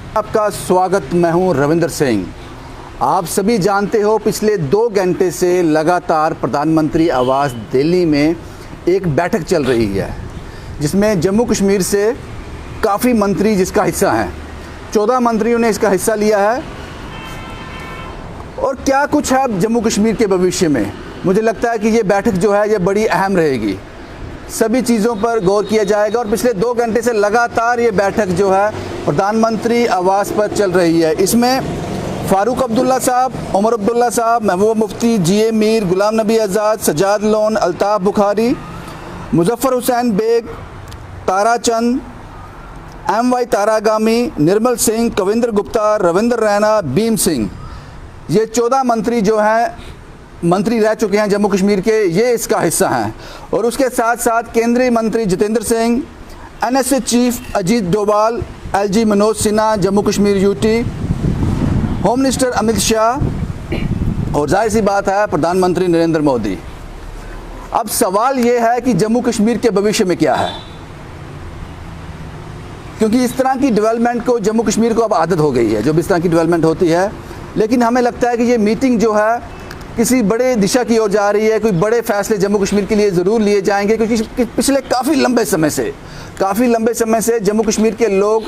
आपका स्वागत। मैं हूं रविंदर सिंह। आप सभी जानते हो पिछले 2 घंटे से लगातार प्रधानमंत्री आवास दिल्ली में एक बैठक चल रही है जिसमें जम्मू कश्मीर से काफ़ी मंत्री जिसका हिस्सा हैं। 14 मंत्रियों ने इसका हिस्सा लिया है। और क्या कुछ है अब जम्मू कश्मीर के भविष्य में, मुझे लगता है कि ये बैठक जो है ये बड़ी अहम रहेगी। सभी चीज़ों पर गौर किया जाएगा और पिछले 2 घंटे से लगातार ये बैठक जो है प्रधानमंत्री आवास पर चल रही है। इसमें फ़ारूक अब्दुल्ला साहब, उमर अब्दुल्ला साहब, Mehbooba Mufti, G.A.. Mir, Ghulam Nabi Azad, Sajjad loan, Altaf Bukhari, Muzaffar Hussain bag, Tara Chand, M.Y. तारागामी, Nirmal Singh, Kavindra Gupta, Ravindra Raina, Bhim Singh, ये 14 मंत्री जो हैं मंत्री रह चुके हैं जम्मू कश्मीर के, ये इसका हिस्सा हैं। और उसके साथ साथ केंद्रीय मंत्री Jitendra Singh, NSA chief Ajit Doval, LG Manoj Sinha Jammu Kashmir UT, home minister Amit Shah और जाहिर सी बात है प्रधानमंत्री नरेंद्र मोदी। अब सवाल ये है कि जम्मू कश्मीर के भविष्य में क्या है, क्योंकि इस तरह की डेवलपमेंट को जम्मू कश्मीर को अब आदत हो गई है जो भी इस तरह की डेवलपमेंट होती है। लेकिन हमें लगता है कि ये मीटिंग जो है किसी बड़े दिशा की ओर जा रही है। कोई बड़े फैसले जम्मू कश्मीर के लिए ज़रूर लिए जाएंगे, क्योंकि पिछले काफ़ी लंबे समय से जम्मू कश्मीर के लोग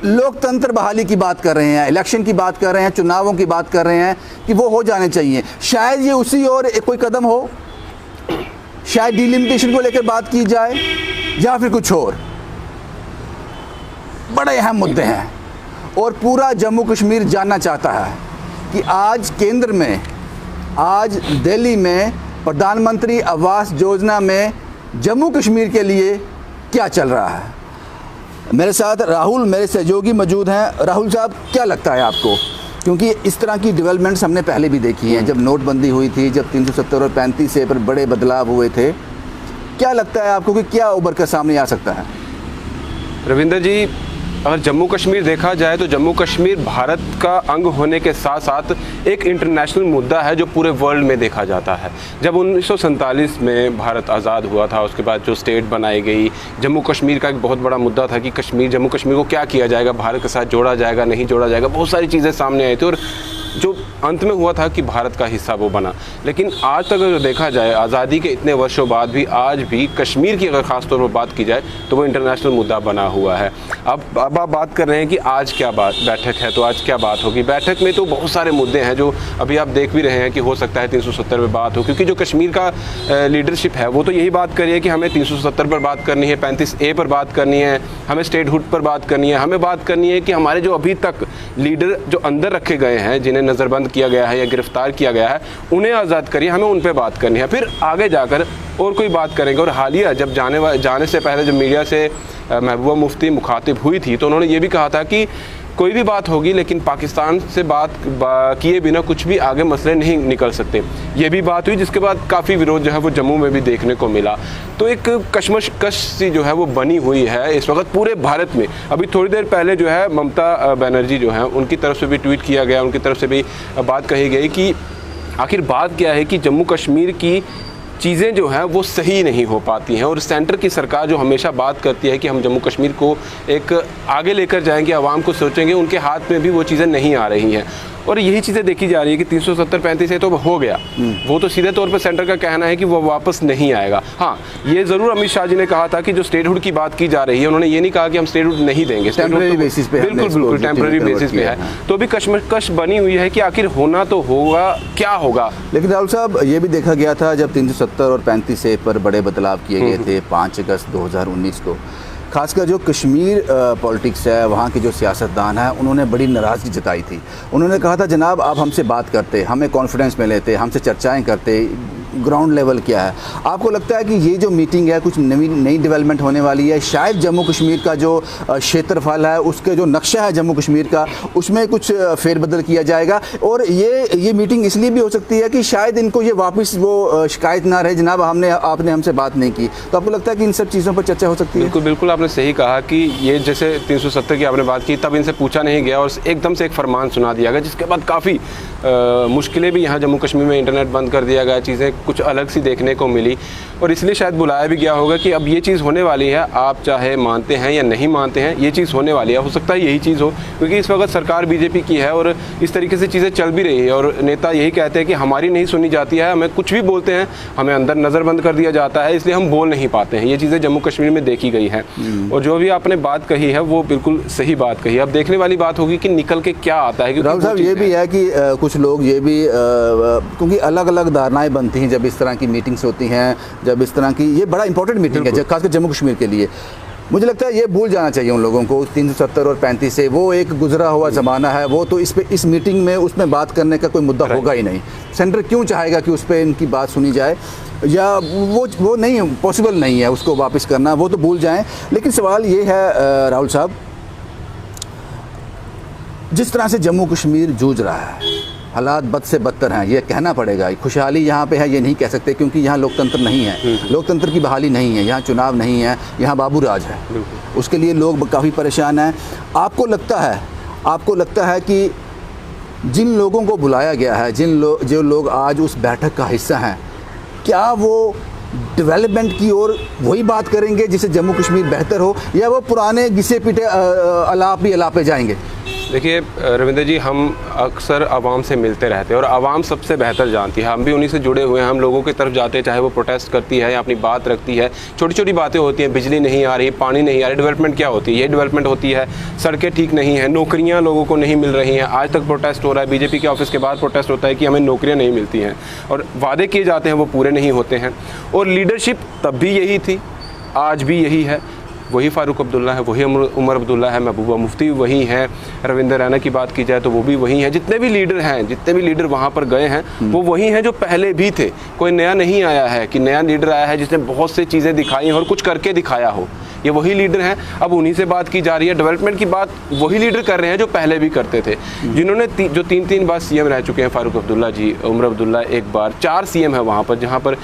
लोकतंत्र बहाली की बात कर रहे हैं, इलेक्शन की बात कर रहे हैं, चुनावों की बात कर रहे हैं कि वो हो जाने चाहिए। शायद ये उसी ओर कोई कदम हो, शायद डिलिमिटेशन को लेकर बात की जाए या फिर कुछ और। बड़े अहम मुद्दे हैं और पूरा जम्मू कश्मीर जानना चाहता है कि आज केंद्र में, आज दिल्ली में प्रधानमंत्री आवास योजना में जम्मू कश्मीर के लिए क्या चल रहा है। मेरे साथ राहुल, मेरे सहयोगी मौजूद हैं। राहुल साहब, क्या लगता है आपको, क्योंकि इस तरह की डेवलपमेंट्स हमने पहले भी देखी हैं, जब नोटबंदी हुई थी, जब 370 और 35 पर बड़े बदलाव हुए थे। क्या लगता है आपको कि क्या उभर कर सामने आ सकता है? रविंदर जी, अगर जम्मू कश्मीर देखा जाए तो जम्मू कश्मीर भारत का अंग होने के साथ साथ एक इंटरनेशनल मुद्दा है जो पूरे वर्ल्ड में देखा जाता है। जब 1947 में भारत आज़ाद हुआ था, उसके बाद जो स्टेट बनाई गई, जम्मू कश्मीर का एक बहुत बड़ा मुद्दा था कि जम्मू कश्मीर को क्या किया जाएगा, भारत के साथ जोड़ा जाएगा, नहीं जोड़ा जाएगा, बहुत सारी चीज़ें सामने आई थी और जो अंत में हुआ था कि भारत का हिस्सा वो बना। लेकिन आज तक अगर देखा जाए, आज़ादी के इतने वर्षों बाद भी आज भी कश्मीर की अगर ख़ास तौर पर बात की जाए तो वो इंटरनेशनल मुद्दा बना हुआ है। अब आप बात कर रहे हैं कि आज क्या बैठक है, तो आज क्या बात होगी। बैठक में तो बहुत सारे मुद्दे हैं जो अभी आप देख भी रहे हैं कि हो सकता है 370 पर बात हो, क्योंकि जो कश्मीर का लीडरशिप है वो तो यही बात कर रही है कि हमें 370 पर बात करनी है, 35A पर बात करनी है, हमें स्टेटहुड पर बात करनी है, हमें बात करनी है कि हमारे जो अभी तक लीडर जो अंदर रखे गए हैं, जिन्हें नज़रबंद किया गया है या गिरफ्तार किया गया है, उन्हें आज़ाद करिए, हमें उन पर बात करनी है, फिर आगे जाकर और कोई बात करेंगे। और हालिया जब जाने से पहले जब मीडिया से महबूबा मुफ्ती मुखातिब हुई थी तो उन्होंने ये भी कहा था कि कोई भी बात होगी लेकिन पाकिस्तान से बात किए बिना कुछ भी आगे मसले नहीं निकल सकते। ये भी बात हुई, जिसके बाद काफ़ी विरोध जो है वो जम्मू में भी देखने को मिला। तो एक कश्मकश सी जो है वो बनी हुई है इस वक्त पूरे भारत में। अभी थोड़ी देर पहले जो है ममता बनर्जी जो है उनकी तरफ से भी ट्वीट किया गया, उनकी तरफ से भी बात कही गई कि आखिर बात क्या है कि जम्मू कश्मीर की चीज़ें जो हैं वो सही नहीं हो पाती हैं और सेंटर की सरकार जो हमेशा बात करती है कि हम जम्मू कश्मीर को एक आगे लेकर जाएंगे, आवाम को सोचेंगे, उनके हाथ में भी वो चीज़ें नहीं आ रही हैं। और यही चीज़ें देखी जा रही है कि 370-35 तो हो गया, वो तो सीधे तौर पर सेंटर का कहना है कि वो वापस नहीं आएगा। हाँ, ये ज़रूर अमित शाह जी ने कहा था कि जो स्टेटहुड की बात की जा रही है, उन्होंने ये नहीं कहा कि हम स्टेटहुड नहीं देंगे, टेम्परेरी बेसिस पे, बिल्कुल टेम्परेरी बेसिस पे है। तो अभी कश्मकश बनी हुई है कि आखिर होना तो होगा, क्या होगा। लेकिन राहुल साहब, ये भी देखा गया था जब 370 और 35A पर बड़े बदलाव किए गए थे 5 अगस्त 2019 को, खासकर जो कश्मीर पॉलिटिक्स है, वहाँ के जो सियासतदान हैं, उन्होंने बड़ी नाराज़गी जताई थी। उन्होंने कहा था जनाब आप हमसे बात करते, हमें कॉन्फिडेंस में लेते, हमसे चर्चाएं करते, ग्राउंड लेवल क्या है। आपको लगता है कि ये जो मीटिंग है कुछ नई डेवलपमेंट होने वाली है? शायद जम्मू कश्मीर का जो क्षेत्रफल है, उसके जो नक्शा है जम्मू कश्मीर का, उसमें कुछ फेरबदल किया जाएगा। और ये मीटिंग इसलिए भी हो सकती है कि शायद इनको ये वापस वो शिकायत ना रहे, जनाब आपने हमसे बात नहीं की। तो आपको लगता है कि इन सब चीज़ों पर चर्चा हो सकती है? बिल्कुल आपने सही कहा कि ये जैसे 370 की आपने बात की, तब इनसे पूछा नहीं गया और एकदम से एक फरमान सुना दिया गया, जिसके बाद काफ़ी मुश्किलें भी यहाँ जम्मू कश्मीर में इंटरनेट बंद कर दिया गया, चीज़ें कुछ अलग सी देखने को मिली और इसलिए शायद बुलाया भी गया होगा कि अब ये चीज़ होने वाली है, आप चाहे मानते हैं या नहीं मानते हैं, ये चीज़ होने वाली है। हो सकता है यही चीज़ हो, क्योंकि इस वक्त सरकार बीजेपी की है और इस तरीके से चीज़ें चल भी रही है और नेता यही कहते हैं कि हमारी नहीं सुनी जाती है, हमें कुछ भी बोलते हैं हमें अंदर नज़रबंद कर दिया जाता है, इसलिए हम बोल नहीं पाते हैं। ये चीज़ें जम्मू कश्मीर में देखी गई हैं और जो भी आपने बात कही है वो बिल्कुल सही बात कही है। अब देखने वाली बात होगी कि निकल के क्या आता है। राहुल साहब, ये भी है कि कुछ लोग ये भी क्योंकि अलग अलग धारणाएं बनती हैं जब इस तरह की मीटिंग्स होती हैं, जब इस तरह की, ये बड़ा इंपॉर्टेंट मीटिंग है खासकर जम्मू कश्मीर के लिए। मुझे लगता है ये भूल जाना चाहिए उन लोगों को 370 और 35 से, वो एक गुजरा हुआ ज़माना है, वो तो इस मीटिंग में उसमें बात करने का कोई मुद्दा होगा ही नहीं। सेंटर क्यों चाहेगा कि उस पर इनकी बात सुनी जाए, या वो नहीं, पॉसिबल नहीं है उसको वापस करना, वो तो भूल जाएं। लेकिन सवाल ये है राहुल साहब, जिस तरह से जम्मू कश्मीर जूझ रहा है, हालात बद से बदतर हैं, ये कहना पड़ेगा। खुशहाली यहाँ पे है ये नहीं कह सकते, क्योंकि यहाँ लोकतंत्र नहीं है, लोकतंत्र की बहाली नहीं है, यहाँ चुनाव नहीं है, यहाँ बाबू राज है, उसके लिए लोग काफ़ी परेशान हैं। आपको लगता है कि जिन लोगों को बुलाया गया है, जो लोग आज उस बैठक का हिस्सा हैं, क्या वो डेवलपमेंट की ओर वही बात करेंगे जिससे जम्मू कश्मीर बेहतर हो, या वो पुराने घिसे पिटे अलापे जाएंगे? देखिए रविंद्र जी, हम अक्सर आवाम से मिलते रहते हैं और आवाम सबसे बेहतर जानती है, हम भी उन्हीं से जुड़े हुए हैं। हम लोगों की तरफ जाते हैं, चाहे वो प्रोटेस्ट करती है या अपनी बात रखती है, छोटी छोटी बातें होती हैं, बिजली नहीं आ रही, पानी नहीं आ रही, डेवलपमेंट क्या होती है, ये डेवलपमेंट होती है। सड़कें ठीक नहीं हैं, नौकरियां लोगों को नहीं मिल रही हैं, आज तक प्रोटेस्ट हो रहा है, बीजेपी के ऑफिस के बाद प्रोटेस्ट होता है कि हमें नौकरियाँ नहीं मिलती हैं और वादे किए जाते हैं वो पूरे नहीं होते हैं। और लीडरशिप तब भी यही थी, आज भी यही है, वही फ़ारूक अब्दुल्ला है, वही उमर अब्दुल्ला है, महबूबा मुफ्ती वही हैं, रविंदर रैना की बात की जाए तो वो भी वही हैं, जितने भी लीडर वहाँ पर गए हैं वो वही हैं जो पहले भी थे। कोई नया नहीं आया है कि नया लीडर आया है जिसने बहुत सी चीज़ें दिखाई हैं और कुछ करके दिखाया हो, ये वही लीडर हैं। अब उन्हीं से बात की जा रही है, डेवलपमेंट की बात वही लीडर कर रहे हैं जो पहले भी करते थे, जिन्होंने जो तीन बार सीएम रह चुके हैं, फ़ारूक अब्दुल्ला जी, उमर अब्दुल्ला एक बार, 4 सीएम है वहाँ पर, जहाँ पर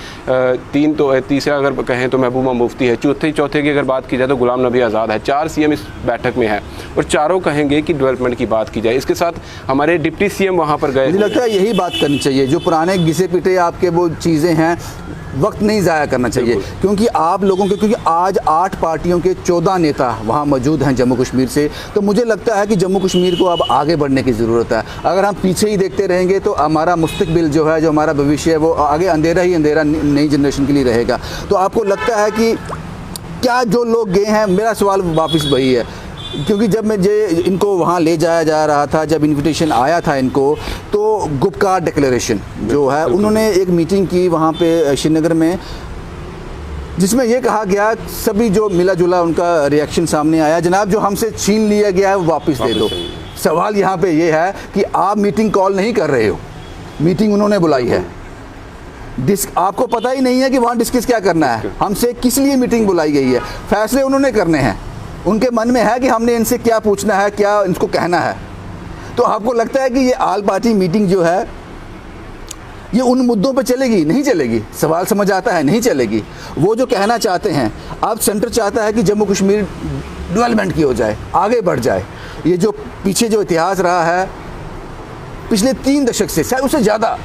3 तो तीसरा अगर कहें तो महबूबा मुफ्ती है, चौथे की अगर बात की जाए तो गुलाम नबी आज़ाद है। 4 सीएम इस बैठक में है और चारों कहेंगे कि डेवलपमेंट की बात की जाए। इसके साथ हमारे डिप्टी सीएम वहाँ पर गए। मुझे लगता है यही बात करनी चाहिए, जो पुराने घिसे पिटे आपके वो चीज़ें हैं, वक्त नहीं ज़ाया करना चाहिए, क्योंकि आप लोगों के, क्योंकि आज 8 पार्टियों के 14 नेता वहाँ मौजूद हैं जम्मू कश्मीर से, तो मुझे लगता है कि जम्मू कश्मीर को अब आगे बढ़ने की ज़रूरत है। अगर हम पीछे ही देखते रहेंगे तो हमारा मुस्तकबिल जो है, जो हमारा भविष्य है, वो आगे अंधेरा ही अंधेरा नई जनरेशन के लिए रहेगा। तो आपको लगता है कि क्या जो लोग गए हैं, मेरा सवाल वापस वही है, क्योंकि जब इनको वहाँ ले जाया जा रहा था, जब इनविटेशन आया था इनको, तो गुपकार डिक्लेरेशन जो है, उन्होंने एक मीटिंग की वहाँ पे श्रीनगर में, जिसमें ये कहा गया, सभी जो मिला जुला उनका रिएक्शन सामने आया, जनाब जो हमसे छीन लिया गया है वो वापस दे दो। सवाल यहाँ पे ये है कि आप मीटिंग कॉल नहीं कर रहे हो, मीटिंग उन्होंने बुलाई है, आपको पता ही नहीं है कि वहाँ डिस्कस क्या करना है, हमसे किस लिए मीटिंग बुलाई गई है, फैसले उन्होंने करने हैं, उनके मन में है कि हमने इनसे क्या पूछना है, क्या इनको कहना है। तो आपको लगता है कि ये ऑल पार्टी मीटिंग जो है ये उन मुद्दों पे चलेगी? नहीं चलेगी। सवाल समझ आता है, नहीं चलेगी। वो जो कहना चाहते हैं, अब सेंटर चाहता है कि जम्मू कश्मीर डेवलपमेंट की हो जाए, आगे बढ़ जाए। ये जो पीछे जो इतिहास रहा है पिछले 3 दशक से, शायद उससे ज़्यादा,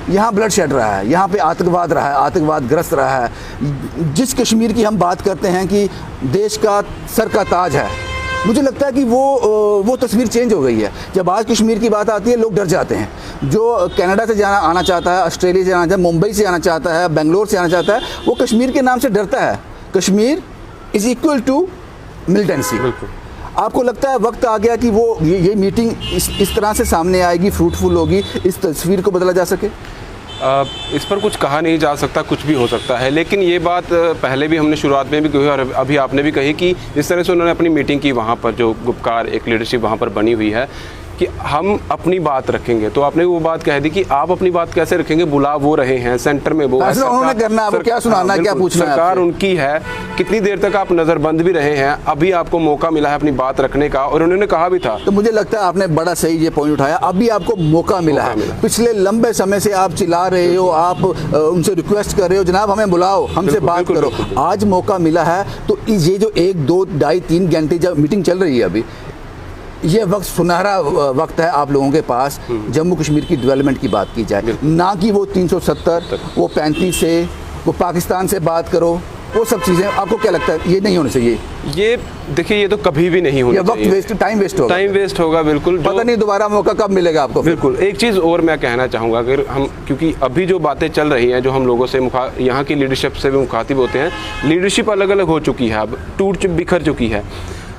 यहाँ ब्लड शेड रहा है, यहाँ पे आतंकवाद रहा है, आतंकवाद ग्रस्त रहा है। जिस कश्मीर की हम बात करते हैं कि देश का सर का ताज है, मुझे लगता है कि वो तस्वीर चेंज हो गई है। जब आज कश्मीर की बात आती है लोग डर जाते हैं। जो कनाडा से आना चाहता है, ऑस्ट्रेलिया से आना चाहता है, मुंबई से आना चाहता है, बेंगलोर से आना चाहता है, वो कश्मीर के नाम से डरता है। Kashmir is equal to militancy. आपको लगता है वक्त आ गया कि वो ये मीटिंग इस तरह से सामने आएगी, फ्रूटफुल होगी, इस तस्वीर को बदला जा सके? इस पर कुछ कहा नहीं जा सकता, कुछ भी हो सकता है, लेकिन ये बात पहले भी हमने शुरुआत में भी कही और अभी आपने भी कही कि जिस तरह से उन्होंने अपनी मीटिंग की, वहाँ पर जो गुपकार एक लीडरशिप वहाँ पर बनी हुई है कि हम अपनी बात रखेंगे, तो आपने वो बात कह दी कि आप अपनी बात कैसे रखेंगे, बुला वो रहे हैं, सेंटर में वो उन्होंने करना, वो क्या सुनाना, क्या पूछना, सरकार उनकी है। कितनी देर तक आप नज़रबंद भी रहे हैं, अभी आपको मौका मिला है अपनी बात रखने का, और उन्होंने कहा भी था। तो मुझे लगता है आपने बड़ा सही ये पॉइंट उठाया, अभी आपको मौका मिला है। पिछले लंबे समय से आप चिल्ला रहे हो, आप उनसे रिक्वेस्ट कर रहे हो, जनाब हमें बुलाओ, हमसे बात करो, आज मौका मिला है। तो ये जो 1, 2, 2.5, 3 घंटे जब मीटिंग चल रही है अभी, ये वक्त सुनहरा वक्त है आप लोगों के पास जम्मू कश्मीर की डेवलपमेंट की बात की जाए, ना कि वो 370 वो 35 से वो पाकिस्तान से बात करो, वो सब चीज़ें। आपको क्या लगता है ये नहीं होना चाहिए? ये देखिए, ये तो कभी भी नहीं होना चाहिए। वक्त वेस्ट, टाइम वेस्ट होगा। टाइम वेस्ट होगा, बिल्कुल। पता नहीं दोबारा मौका कब मिलेगा आपको। बिल्कुल। एक चीज़ और मैं कहना चाहूँगा, अगर हम, क्योंकि अभी जो बातें चल रही हैं, जो हम लोगों से यहाँ की लीडरशिप से भी मुखातिब होते हैं, लीडरशिप अलग अलग हो चुकी है, अब टूट बिखर चुकी है।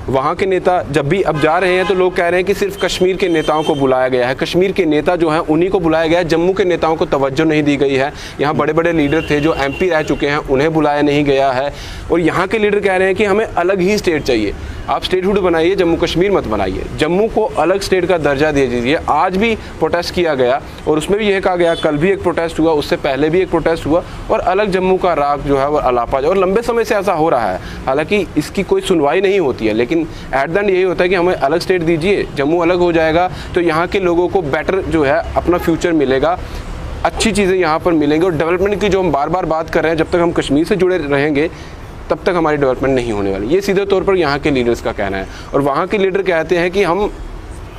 वहाँ के नेता जब भी अब जा रहे हैं तो लोग कह रहे हैं कि सिर्फ कश्मीर के नेताओं को बुलाया गया है, कश्मीर के नेता जो हैं उन्हीं को बुलाया गया है, जम्मू के नेताओं को तवज्जो नहीं दी गई है। यहाँ बड़े बड़े लीडर थे जो MP रह चुके हैं, उन्हें बुलाया नहीं गया है। और यहाँ के लीडर कह रहे हैं कि हमें अलग ही स्टेट चाहिए, आप स्टेटहुड बनाइए, जम्मू कश्मीर मत बनाइए, जम्मू को अलग स्टेट का दर्जा दे दीजिए। आज भी प्रोटेस्ट किया गया और उसमें भी यह कहा गया, कल भी एक प्रोटेस्ट हुआ, उससे पहले भी एक प्रोटेस्ट हुआ, और अलग जम्मू का राग जो है वो अलापा जाए। और लंबे समय से ऐसा हो रहा है, हालांकि इसकी कोई सुनवाई नहीं होती है, लेकिन एट द एंड यही होता है कि हमें अलग स्टेट दीजिए, जम्मू अलग हो जाएगा तो यहाँ के लोगों को बेटर जो है अपना फ्यूचर मिलेगा, अच्छी चीज़ें यहाँ पर मिलेंगी। और डेवलपमेंट की जो हम बार बार बात कर रहे हैं, जब तक हम कश्मीर से जुड़े रहेंगे तब तक हमारी डेवलपमेंट नहीं होने वाली। ये सीधे तौर पर यहाँ के लीडर्स का कहना है। और वहाँ के लीडर कहते हैं कि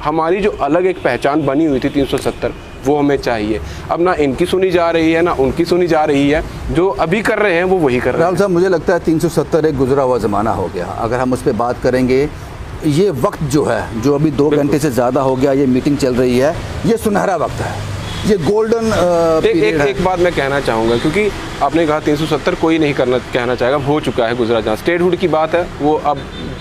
हमारी जो अलग एक पहचान बनी हुई थी 370, वो हमें चाहिए। अब ना इनकी सुनी जा रही है ना उनकी सुनी जा रही है, जो अभी कर रहे हैं वो वही कर रहे हैं। राहुल साहब, मुझे लगता है 370 एक गुजरा हुआ ज़माना हो गया। अगर हम उस पर बात करेंगे, ये वक्त जो है, जो अभी 2 घंटे से ज़्यादा हो गया ये मीटिंग चल रही है, ये सुनहरा वक्त है, ये गोल्डन एक बात मैं कहना चाहूँगा, क्योंकि आपने कहा 370 कोई नहीं कहना चाहेगा, हो चुका है गुजरा जहाँ। स्टेटहुड की बात है, वो अब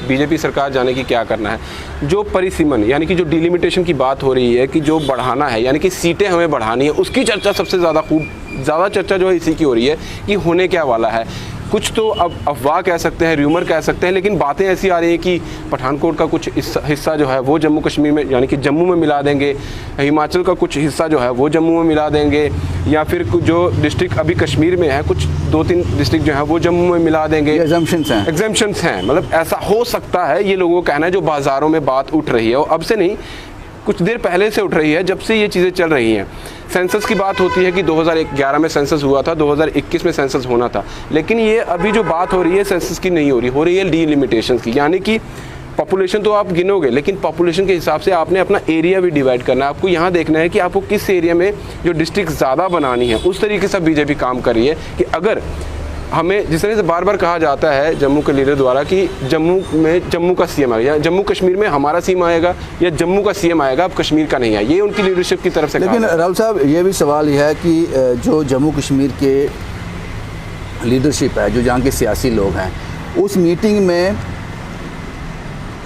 बीजेपी सरकार जाने की क्या करना है। जो परिसीमन यानी कि जो डिलिमिटेशन की बात हो रही है कि जो बढ़ाना है, यानी कि सीटें हमें बढ़ानी है, उसकी चर्चा सबसे ज़्यादा चर्चा जो है इसी की हो रही है कि होने क्या वाला है। कुछ तो अब अफवाह कह सकते हैं, र्यूमर कह सकते हैं, लेकिन बातें ऐसी आ रही है कि पठानकोट का कुछ हिस्सा जो है वो जम्मू कश्मीर में यानी कि जम्मू में मिला देंगे, हिमाचल का कुछ हिस्सा जो है वो जम्मू में मिला देंगे, या फिर जो डिस्ट्रिक्ट अभी कश्मीर में है कुछ 2-3 डिस्ट्रिक्ट जो है वो जम्मू में मिला देंगे। एग्जम्पशंस हैं, मतलब ऐसा हो सकता है, ये लोगों का कहना है। जो बाज़ारों में बात उठ रही है, और अब से नहीं, कुछ देर पहले से उठ रही है, जब से ये चीज़ें चल रही हैं। सेंसस की बात होती है कि 2011 में सेंसस हुआ था, 2021 में सेंसस होना था, लेकिन ये अभी जो बात हो रही है सेंसस की नहीं हो रही है डिलिमिटेशन की। यानी कि पॉपुलेशन तो आप गिनोगे, लेकिन पॉपुलेशन के हिसाब से आपने अपना एरिया भी डिवाइड करना है। आपको यहाँ देखना है कि आपको किस एरिया में जो डिस्ट्रिक्ट ज़्यादा बनानी है, उस तरीके से बीजेपी काम कर रही है। कि अगर हमें जिस तरह से बार बार कहा जाता है जम्मू के लीडर द्वारा कि जम्मू का CM आएगा, या जम्मू कश्मीर में हमारा CM आएगा, या जम्मू का CM आएगा, अब कश्मीर का नहीं है, ये उनकी लीडरशिप की तरफ से। लेकिन राहुल साहब, ये भी सवाल यह है कि जो जम्मू कश्मीर के लीडरशिप है, जो यहाँ के सियासी लोग हैं, उस मीटिंग में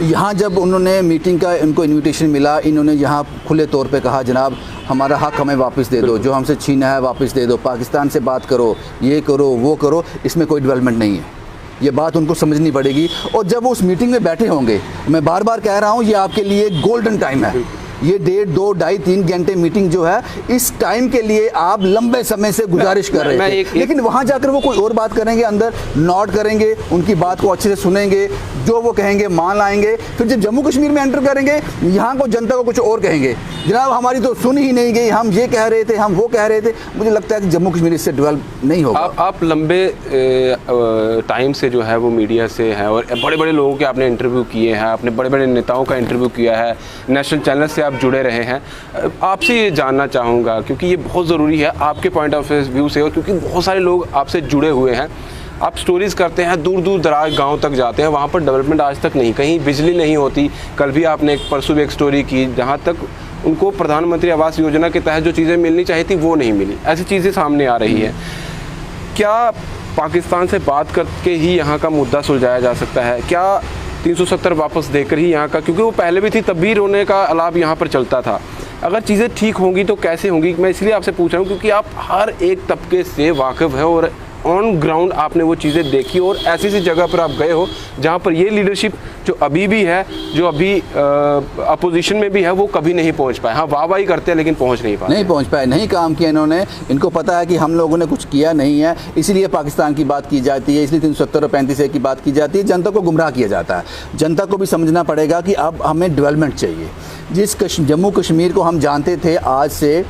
यहाँ जब उन्होंने मीटिंग का इनको इनविटेशन मिला, इन्होंने यहाँ खुले तौर पे कहा जनाब हमारा हक हमें वापस दे दो, जो हमसे छीना है वापस दे दो, पाकिस्तान से बात करो, ये करो वो करो, इसमें कोई डेवलपमेंट नहीं है। ये बात उनको समझनी पड़ेगी। और जब वो उस मीटिंग में बैठे होंगे, मैं बार बार कह रहा हूँ, ये आपके लिए गोल्डन टाइम है। ये 1.5, 2, 2.5, 3 घंटे मीटिंग जो है, इस टाइम के लिए आप लंबे समय से गुजारिश कर रहे थे। लेकिन वहाँ जाकर वो कोई और बात करेंगे, अंदर नोट करेंगे, उनकी बात को अच्छे से सुनेंगे, जो वो कहेंगे मान लाएंगे। फिर जब जम्मू कश्मीर में एंटर करेंगे, यहाँ को जनता को कुछ और कहेंगे, जनाब हमारी तो सुन ही नहीं गई, हम ये कह रहे थे, हम वो कह रहे थे। मुझे लगता है कि जम्मू कश्मीर इससे डेवलप नहीं होगा। आप लंबे टाइम से जो है वो मीडिया से हैं, और बड़े बड़े लोगों के आपने इंटरव्यू किए हैं, आपने बड़े बड़े नेताओं का इंटरव्यू किया है, नेशनल चैनल से आप जुड़े रहे हैं। आपसे ये जानना चाहूँगा, क्योंकि ये बहुत ज़रूरी है आपके पॉइंट ऑफ व्यू से, और क्योंकि बहुत सारे लोग आपसे जुड़े हुए हैं, आप स्टोरीज़ करते हैं, दूर दूर दराज गांव तक जाते हैं, वहाँ पर डेवलपमेंट आज तक नहीं, कहीं बिजली नहीं होती। कल भी आपने परसों भी एक स्टोरी की, जहाँ तक उनको प्रधानमंत्री आवास योजना के तहत जो चीज़ें मिलनी चाहिए थी वो नहीं मिली। ऐसी चीज़ें सामने आ रही हैं। क्या पाकिस्तान से बात करके ही यहाँ का मुद्दा सुलझाया जा सकता है? क्या 370 वापस देकर ही यहाँ का, क्योंकि वो पहले भी थी तब भी रोने का अलाप यहाँ पर चलता था, अगर चीज़ें ठीक होंगी तो कैसे होंगी? मैं इसलिए आपसे पूछ रहा हूँ क्योंकि आप हर एक तबके से वाकिफ़ है और ऑन ग्राउंड आपने वो चीज़ें देखी, और ऐसी सी जगह पर आप गए हो जहाँ पर ये लीडरशिप जो अभी भी है, जो अभी अपोजिशन में भी है, वो कभी नहीं पहुँच पाए। हाँ, वाहवाही करते हैं लेकिन पहुँच नहीं पाए, नहीं काम किया इन्होंने। इनको पता है कि हम लोगों ने कुछ किया नहीं है, इसीलिए पाकिस्तान की बात की जाती है, इसलिए 370 और 35 की बात की जाती है। जनता को गुमराह किया जाता है। जनता को भी समझना पड़ेगा कि अब हमें डेवलपमेंट चाहिए। जिस जम्मू कश्मीर को हम जानते थे आज से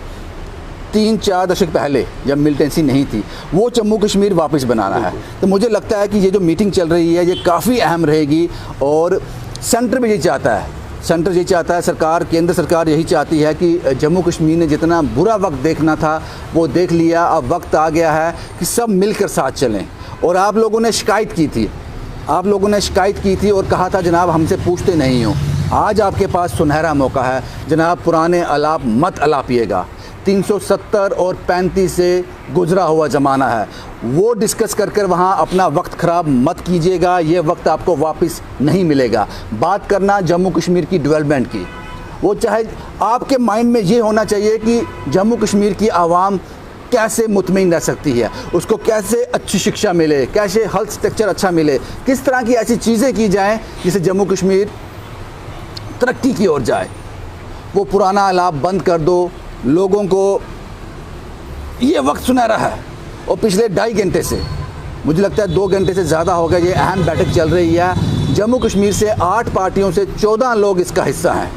3-4 दशक पहले, जब मिलिटेंसी नहीं थी, वो जम्मू कश्मीर वापस बनाना है। तो मुझे लगता है कि ये जो मीटिंग चल रही है ये काफ़ी अहम रहेगी, और सेंटर भी ये चाहता है सेंटर यही चाहता है, सरकार, केंद्र सरकार यही चाहती है कि जम्मू कश्मीर ने जितना बुरा वक्त देखना था वो देख लिया। अब वक्त आ गया है कि सब मिलकर साथ चलें। और आप लोगों ने शिकायत की थी, और कहा था जनाब हमसे पूछते नहीं हो। आज आपके पास सुनहरा मौका है जनाब, पुराने अलाप मत अलापिएगा। 370 और 35 से गुजरा हुआ ज़माना है, वो डिस्कस कर वहाँ अपना वक्त ख़राब मत कीजिएगा। ये वक्त आपको वापस नहीं मिलेगा। बात करना जम्मू कश्मीर की डेवलपमेंट की, वो चाहे आपके माइंड में ये होना चाहिए कि जम्मू कश्मीर की आवाम कैसे मुतमईन रह सकती है, उसको कैसे अच्छी शिक्षा मिले, कैसे हेल्थ स्ट्रक्चर अच्छा मिले, किस तरह की ऐसी चीज़ें की जाएँ जिससे जम्मू कश्मीर तरक्की की ओर जाए। वो पुराना अलाप बंद कर दो। लोगों को ये वक्त सुनहरा है, और पिछले 2.5 घंटे से, मुझे लगता है 2 घंटे से ज़्यादा हो गया, ये अहम बैठक चल रही है। जम्मू कश्मीर से 8 पार्टियों से 14 लोग इसका हिस्सा हैं।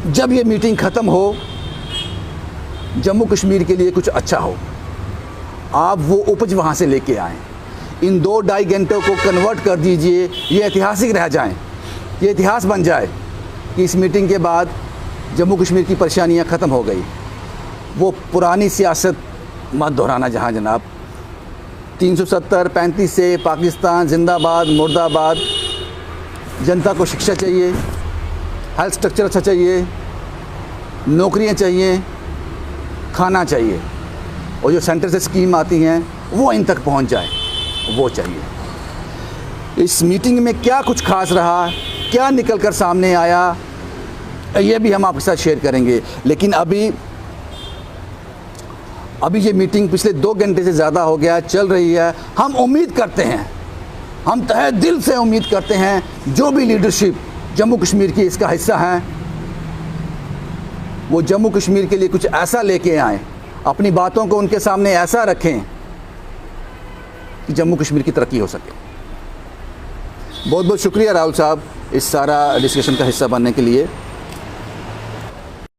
जब ये मीटिंग ख़त्म हो, जम्मू कश्मीर के लिए कुछ अच्छा हो, आप वो उपज वहाँ से लेके आएँ। इन 2-2.5 घंटों को कन्वर्ट कर दीजिए, ये ऐतिहासिक रह जाएं, ये इतिहास बन जाए कि इस मीटिंग के बाद जम्मू कश्मीर की परेशानियां ख़त्म हो गई। वो पुरानी सियासत मत दोहराना जहां जनाब। 370-35 से पाकिस्तान जिंदाबाद मुर्दाबाद। जनता को शिक्षा चाहिए, हेल्थ स्ट्रक्चर अच्छा चाहिए, नौकरियां चाहिए, खाना चाहिए, और जो सेंटर से स्कीम आती हैं वो इन तक पहुंच जाए, वो चाहिए। इस मीटिंग में क्या कुछ खास रहा, क्या निकल कर सामने आया, ये भी हम आपके साथ शेयर करेंगे। लेकिन अभी ये मीटिंग पिछले 2 घंटे से ज़्यादा हो गया चल रही है। हम उम्मीद करते हैं, हम तहे दिल से उम्मीद करते हैं जो भी लीडरशिप जम्मू कश्मीर की इसका हिस्सा हैं, वो जम्मू कश्मीर के लिए कुछ ऐसा लेके आएँ, अपनी बातों को उनके सामने ऐसा रखें कि जम्मू कश्मीर की तरक्की हो सके। बहुत बहुत शुक्रिया राहुल साहब इस सारा डिस्कशन का हिस्सा बनने के लिए।